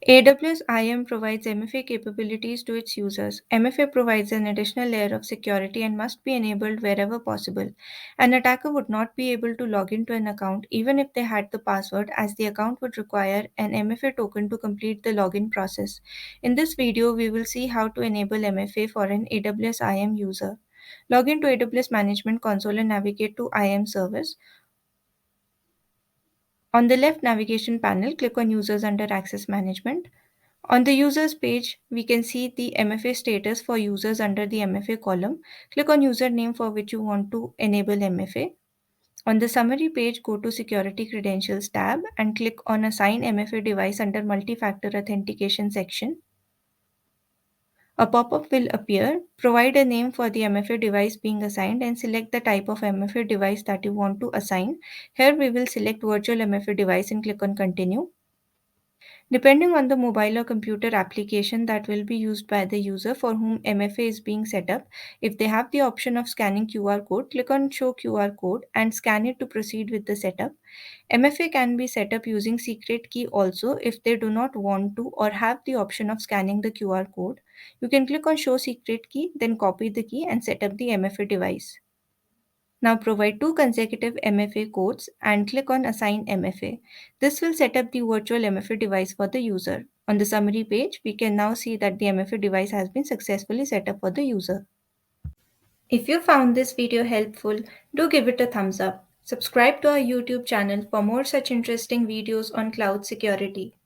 AWS IAM provides MFA capabilities to its users. MFA provides an additional layer of security and must be enabled wherever possible. An attacker would not be able to log into an account even if they had the password, as the account would require an MFA token to complete the login process. In this video, we will see how to enable MFA for an AWS IAM user. Log into AWS Management Console and navigate to IAM Service. On the left navigation panel, click on Users under Access Management. On the users page, we can see the MFA status for users under the MFA column. Click on username for which you want to enable MFA. On the summary page, go to Security Credentials tab and click on Assign MFA device under Multi-Factor Authentication section. A pop-up will appear. Provide a name for the MFA device being assigned and select the type of MFA device that you want to assign. Here we will select Virtual MFA device and click on Continue. Depending on the mobile or computer application that will be used by the user for whom MFA is being set up, if they have the option of scanning QR code, click on Show QR code and scan it to proceed with the setup. MFA can be set up using secret key also if they do not want to or have the option of scanning the QR code. You can click on Show Secret Key, then copy the key and set up the MFA device. Now provide two consecutive MFA codes and click on Assign MFA. This will set up the virtual MFA device for the user. On the summary page, we can now see that the MFA device has been successfully set up for the user. If you found this video helpful, do give it a thumbs up. Subscribe to our YouTube channel for more such interesting videos on cloud security.